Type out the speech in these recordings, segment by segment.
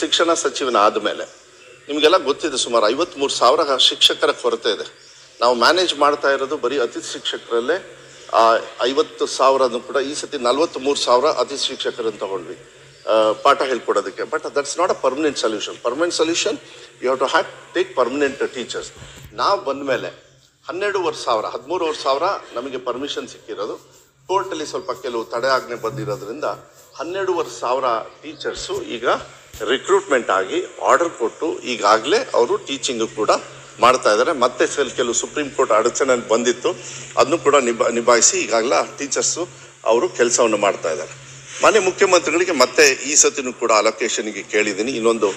ಶಿಕ್ಷಣ ಸಚಿವನ ಆದಮೇಲೆ ನಿಮಗೆಲ್ಲ ಗೊತ್ತಿದೆ, ಸುಮಾರು 53,000 ಶಿಕ್ಷಕರ ಕೊರತೆ ಇದೆ. ನಾವು ಮ್ಯಾನೇಜ್ ಮಾಡ್ತಾ ಇರೋದು ಬರೀ ಅತಿಥಿ ಶಿಕ್ಷಕರಲ್ಲೇ 50,000 ಕೂಡ. ಈ ಸತಿ 43,000 ಅತಿಥಿ ಶಿಕ್ಷಕರನ್ನು ತಗೊಂಡ್ವಿ ಪಾಠ ಹೇಳ್ಕೊಡೋದಕ್ಕೆ. But that's not a permanent solution. Permanent solution you have to take permanent teachers. ನಾವು ಬಂದ ಮೇಲೆ 13,500 ನಮಗೆ ಪರ್ಮಿಷನ್ ಸಿಕ್ಕಿರೋದು. ಕೋರ್ಟಲ್ಲಿ ಸ್ವಲ್ಪ ಕೆಲವು ತಡೆ ಆಜ್ಞೆ ಬಂದಿರೋದ್ರಿಂದ 12,500 ಟೀಚರ್ಸು ಈಗ ರಿಕ್ರೂಟ್ಮೆಂಟ್ ಆಗಿ ಆರ್ಡರ್ ಕೊಟ್ಟು ಈಗಾಗಲೇ ಅವರು ಟೀಚಿಂಗು ಕೂಡ ಮಾಡ್ತಾ ಇದ್ದಾರೆ. ಮತ್ತೆ ಕೆಲವು ಸುಪ್ರೀಂ ಕೋರ್ಟ್ ಅಡಚಣೆ ಬಂದಿತ್ತು, ಅದನ್ನು ಕೂಡ ನಿಭಾಯಿಸಿ ಈಗಾಗಲೇ ಟೀಚರ್ಸು ಅವರು ಕೆಲಸವನ್ನು ಮಾಡ್ತಾ ಇದ್ದಾರೆ. ಮಾನ್ಯ ಮುಖ್ಯಮಂತ್ರಿಗಳಿಗೆ ಮತ್ತೆ ಈ ಸತಿನೂ ಕೂಡ ಅಲೋಕೇಶನ್ಗೆ ಕೇಳಿದ್ದೀನಿ, ಇನ್ನೊಂದು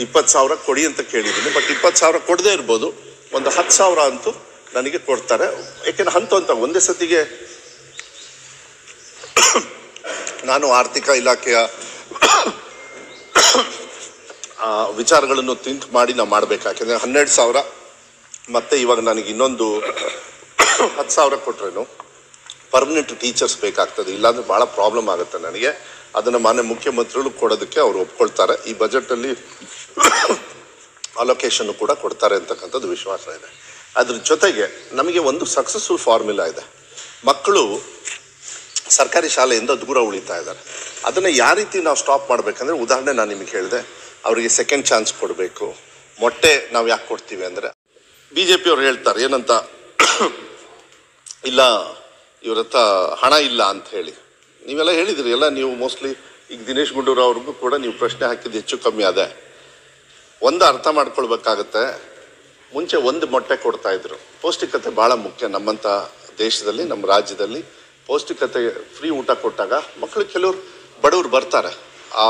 20,000 ಕೊಡಿ ಅಂತ ಕೇಳಿದ್ದೀನಿ. ಬಟ್ 20,000 ಕೊಡದೇ ಇರ್ಬೋದು, ಒಂದು 10,000 ಅಂತೂ ನನಗೆ ಕೊಡ್ತಾರೆ. ಯಾಕೆಂದ್ರೆ ಹಂತ ಒಂದೇ ಸತಿಗೆ ನಾನು ಆರ್ಥಿಕ ಇಲಾಖೆಯ ವಿಚಾರಗಳನ್ನು ಥಿಂಕ್ ಮಾಡಿ ನಾವು ಮಾಡಬೇಕು. ಯಾಕೆಂದರೆ 12,000 ಮತ್ತು ಇವಾಗ ನನಗೆ ಇನ್ನೊಂದು 10,000 ಕೊಟ್ರೇನು ಪರ್ಮನೆಂಟ್ ಟೀಚರ್ಸ್ ಬೇಕಾಗ್ತದೆ. ಇಲ್ಲಾಂದರೆ ಭಾಳ ಪ್ರಾಬ್ಲಮ್ ಆಗುತ್ತೆ ನನಗೆ. ಅದನ್ನು ಮಾನ್ಯ ಮುಖ್ಯಮಂತ್ರಿಗಳು ಕೊಡೋದಕ್ಕೆ ಅವರು ಒಪ್ಕೊಳ್ತಾರೆ. ಈ ಬಜೆಟಲ್ಲಿ ಅಲೋಕೇಶನ್ ಕೂಡ ಕೊಡ್ತಾರೆ ಅಂತಕ್ಕಂಥದ್ದು ವಿಶ್ವಾಸ ಇದೆ. ಅದ್ರ ಜೊತೆಗೆ ನಮಗೆ ಒಂದು ಸಕ್ಸಸ್ಫುಲ್ ಫಾರ್ಮುಲಾ ಇದೆ. ಮಕ್ಕಳು ಸರ್ಕಾರಿ ಶಾಲೆಯಿಂದ ದೂರ ಉಳಿತಾ ಇದ್ದಾರೆ. ಅದನ್ನು ಯಾವ ರೀತಿ ನಾವು ಸ್ಟಾಪ್ ಮಾಡಬೇಕಂದ್ರೆ, ಉದಾಹರಣೆ ನಾನು ನಿಮಗೆ ಹೇಳಿದೆ, ಅವರಿಗೆ ಸೆಕೆಂಡ್ ಚಾನ್ಸ್ ಕೊಡಬೇಕು. ಮೊಟ್ಟೆ ನಾವು ಯಾಕೆ ಕೊಡ್ತೀವಿ ಅಂದರೆ, BJP ಅವ್ರು ಹೇಳ್ತಾರೆ ಏನಂತ, ಇಲ್ಲ ಇವ್ರ ಹತ್ರ ಹಣ ಇಲ್ಲ ಅಂತ ಹೇಳಿ. ನೀವೆಲ್ಲ ಹೇಳಿದಿರಿ ಎಲ್ಲ, ನೀವು ಮೋಸ್ಟ್ಲಿ ಈಗ ದಿನೇಶ್ ಗುಂಡೂರಾವ್ ಅವ್ರಿಗೂ ಕೂಡ ನೀವು ಪ್ರಶ್ನೆ ಹಾಕಿದ್ದು ಹೆಚ್ಚು ಕಮ್ಮಿ ಅದೇ. ಒಂದು ಅರ್ಥ ಮಾಡ್ಕೊಳ್ಬೇಕಾಗತ್ತೆ, ಮುಂಚೆ ಒಂದು ಮೊಟ್ಟೆ ಕೊಡ್ತಾ ಇದ್ರು. ಪೌಷ್ಟಿಕತೆ ಭಾಳ ಮುಖ್ಯ ನಮ್ಮಂಥ ದೇಶದಲ್ಲಿ, ನಮ್ಮ ರಾಜ್ಯದಲ್ಲಿ. ಪೌಷ್ಟಿಕತೆ ಫ್ರೀ ಊಟ ಕೊಟ್ಟಾಗ ಮಕ್ಕಳು, ಕೆಲವರು ಬಡವರು ಬರ್ತಾರೆ, ಆ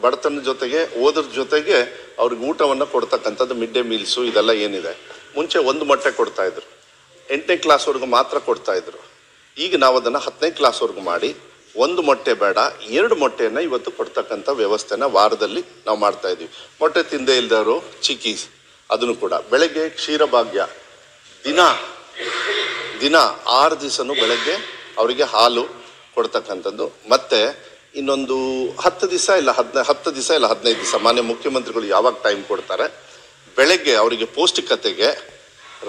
ಬಡತನ ಜೊತೆಗೆ ಓದ್ರ ಜೊತೆಗೆ ಅವ್ರಿಗೆ ಊಟವನ್ನು ಕೊಡ್ತಕ್ಕಂಥದ್ದು ಮಿಡ್ ಡೇ ಮೀಲ್ಸು ಇದೆಲ್ಲ ಏನಿದೆ. ಮುಂಚೆ ಒಂದು ಮೊಟ್ಟೆ ಕೊಡ್ತಾ ಇದ್ರು, 8ನೇ ಕ್ಲಾಸ್ವರೆಗೂ ಮಾತ್ರ ಕೊಡ್ತಾ ಇದ್ರು. ಈಗ ನಾವು ಅದನ್ನು 10ನೇ ಕ್ಲಾಸ್ವರೆಗೂ ಮಾಡಿ, ಒಂದು ಮೊಟ್ಟೆ ಬೇಡ 2 ಮೊಟ್ಟೆಯನ್ನು ಇವತ್ತು ಕೊಡ್ತಕ್ಕಂಥ ವ್ಯವಸ್ಥೆನ ವಾರದಲ್ಲಿ ನಾವು ಮಾಡ್ತಾ ಇದ್ದೀವಿ. ಮೊಟ್ಟೆ ತಿಂದೇ ಇಲ್ದವರು ಚಿಕ್ಕೀಸ್, ಅದನ್ನು ಕೂಡ ಬೆಳಗ್ಗೆ ಕ್ಷೀರಭಾಗ್ಯ ದಿನ 6 ದಿವಸನೂ ಬೆಳಗ್ಗೆ ಅವರಿಗೆ ಹಾಲು ಕೊಡ್ತಕ್ಕಂಥದ್ದು. ಮತ್ತು ಇನ್ನೊಂದು 10 ದಿವಸ ಇಲ್ಲ 15 ದಿವಸ ಮಾನ್ಯ ಮುಖ್ಯಮಂತ್ರಿಗಳು ಯಾವಾಗ ಟೈಮ್ ಕೊಡ್ತಾರೆ, ಬೆಳಗ್ಗೆ ಅವರಿಗೆ ಪೌಷ್ಟಿಕತೆಗೆ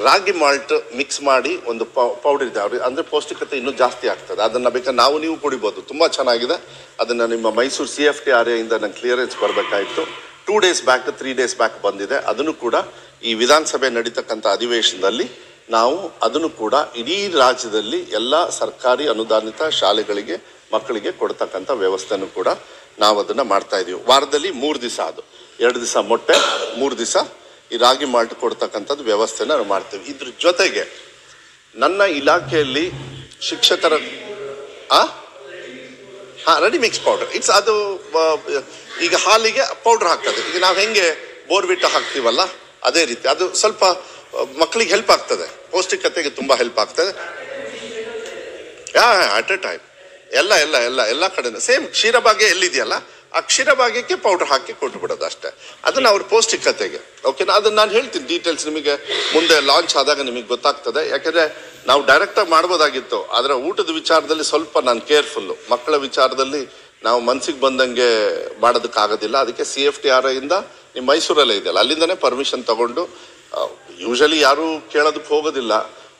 ರಾಗಿ ಮಾಲ್ಟ್ ಮಿಕ್ಸ್ ಮಾಡಿ ಒಂದು ಪೌಡರ್ ಇದೆ ಅವ್ರಿಗೆ, ಅಂದರೆ ಪೌಷ್ಟಿಕತೆ ಇನ್ನೂ ಜಾಸ್ತಿ ಆಗ್ತದೆ. ಅದನ್ನು ಬೇಕಾದ್ರೆ ನೀವು ಕುಡಿಬೋದು, ತುಂಬ ಚೆನ್ನಾಗಿದೆ. ಅದನ್ನು ನಿಮ್ಮ ಮೈಸೂರು CFTRA ಇಂದ ನಂಗೆ ಕ್ಲಿಯರೆನ್ಸ್ ಬರಬೇಕಾಯಿತು. 2 ಡೇಸ್ ಬ್ಯಾಕ್ 3 ಡೇಸ್ ಬ್ಯಾಕ್ ಬಂದಿದೆ. ಅದನ್ನು ಕೂಡ ಈ ವಿಧಾನಸಭೆ ನಡೀತಕ್ಕಂಥ ಅಧಿವೇಶನದಲ್ಲಿ ನಾವು ಅದನ್ನು ಕೂಡ ಇಡೀ ರಾಜ್ಯದಲ್ಲಿ ಎಲ್ಲ ಸರ್ಕಾರಿ ಅನುದಾನಿತ ಶಾಲೆಗಳಿಗೆ ಮಕ್ಕಳಿಗೆ ಕೊಡ್ತಕ್ಕಂಥ ವ್ಯವಸ್ಥೆನೂ ಕೂಡ ನಾವು ಅದನ್ನು ಮಾಡ್ತಾ ಇದ್ದೀವಿ. ವಾರದಲ್ಲಿ 3 ದಿವಸ, ಅದು 2 ದಿವಸ ಮೊಟ್ಟೆ, 3 ದಿವಸ ಈ ರಾಗಿ ಮಾಲ್ಟ್ ಕೊಡ್ತಕ್ಕಂಥದ್ದು ವ್ಯವಸ್ಥೆನ ನಾವು ಮಾಡ್ತೀವಿ. ಇದ್ರ ಜೊತೆಗೆ ನನ್ನ ಇಲಾಖೆಯಲ್ಲಿ ಶಿಕ್ಷಕರ ರೆಡಿ ಮಿಕ್ಸ್ ಪೌಡರ್ ಅದು ಈಗ ಹಾಲಿಗೆ ಪೌಡರ್ ಹಾಕೋದು. ಈಗ ನಾವು ಹೆಂಗೆ ಬೋರ್ವಿಟ ಹಾಕ್ತೀವಲ್ಲ ಅದೇ ರೀತಿ ಅದು ಸ್ವಲ್ಪ ಮಕ್ಕಳಿಗೆ ಹೆಲ್ಪ್ ಆಗ್ತದೆ, ಪೌಷ್ಟಿಕತೆಗೆ ತುಂಬ ಹೆಲ್ಪ್ ಆಗ್ತದೆ. ಅಟ್ ಎ ಟೈಮ್ ಎಲ್ಲ ಕಡೆನೂ ಸೇಮ್ ಕ್ಷೀರಭಾಗ್ಯ ಎಲ್ಲಿದೆಯಲ್ಲ ಆ ಕ್ಷೀರಭಾಗ್ಯಕ್ಕೆ ಪೌಡರ್ ಹಾಕಿ ಕೊಟ್ಟು ಬಿಡೋದು ಅಷ್ಟೇ. ಅದನ್ನು ಅವ್ರ ಪೌಷ್ಟಿಕತೆಗೆ ಓಕೆನಾ. ಅದನ್ನು ನಾನು ಹೇಳ್ತೀನಿ ಡೀಟೇಲ್ಸ್ ನಿಮಗೆ ಮುಂದೆ ಲಾಂಚ್ ಆದಾಗ ನಿಮಗೆ ಗೊತ್ತಾಗ್ತದೆ. ಯಾಕೆಂದರೆ ನಾವು ಡೈರೆಕ್ಟಾಗಿ ಮಾಡ್ಬೋದಾಗಿತ್ತು, ಆದರೆ ಊಟದ ವಿಚಾರದಲ್ಲಿ ಸ್ವಲ್ಪ ನಾನು ಕೇರ್ಫುಲ್ಲು. ಮಕ್ಕಳ ವಿಚಾರದಲ್ಲಿ ನಾವು ಮನಸ್ಸಿಗೆ ಬಂದಂಗೆ ಮಾಡೋದಕ್ಕಾಗೋದಿಲ್ಲ. ಅದಕ್ಕೆ CFTRA ಇಂದ ನಿಮ್ಮ ಮೈಸೂರಲ್ಲೇ ಇದೆಯಲ್ಲ, ಅಲ್ಲಿಂದನೇ ಪರ್ಮಿಷನ್ ತಗೊಂಡು, ಯೂಶಲಿ ಯಾರೂ ಕೇಳೋದಕ್ಕೆ ಹೋಗೋದಿಲ್ಲ.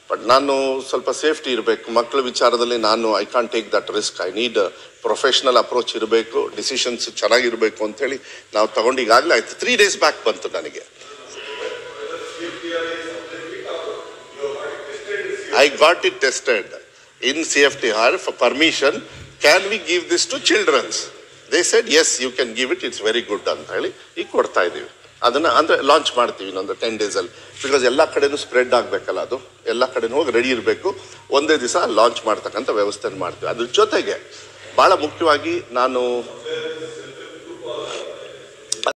ಬಟ್ ನಾನು ಸ್ವಲ್ಪ ಸೇಫ್ಟಿ ಇರಬೇಕು ಮಕ್ಕಳ ವಿಚಾರದಲ್ಲಿ. I can't take that risk. I need professional approach ಇರಬೇಕು, ಡಿಸಿಷನ್ಸ್ ಚೆನ್ನಾಗಿರಬೇಕು ಅಂತೇಳಿ ನಾವು ತಗೊಂಡು ಈಗಾಗಲೇ ಆಯ್ತು. 3 ಡೇಸ್ ಬ್ಯಾಕ್ ಬಂತು ನನಗೆ. I got it tested in CFTR for permission. Can we give this to children's? They said yes, you can give it, it's very good ಅಂತ ಹೇಳಿ ಈಗ ಕೊಡ್ತಾ ಇದ್ದೀವಿ. ಅದನ್ನು ಅಂದರೆ ಲಾಂಚ್ ಮಾಡ್ತೀವಿ ಇನ್ನೊಂದು 10 ಡೇಸಲ್ಲಿ. ಬಿಕಾಸ್ ಎಲ್ಲ ಕಡೆನೂ ಸ್ಪ್ರೆಡ್ ಆಗಬೇಕಲ್ಲ, ಅದು ಎಲ್ಲ ಕಡೆನೂ ಹೋಗಿ ರೆಡಿ ಇರಬೇಕು. ಒಂದೇ ದಿವಸ ಲಾಂಚ್ ಮಾಡ್ತಕ್ಕಂಥ ವ್ಯವಸ್ಥೆನ ಮಾಡ್ತೀವಿ. ಅದ್ರ ಜೊತೆಗೆ ಭಾಳ ಮುಖ್ಯವಾಗಿ ನಾನು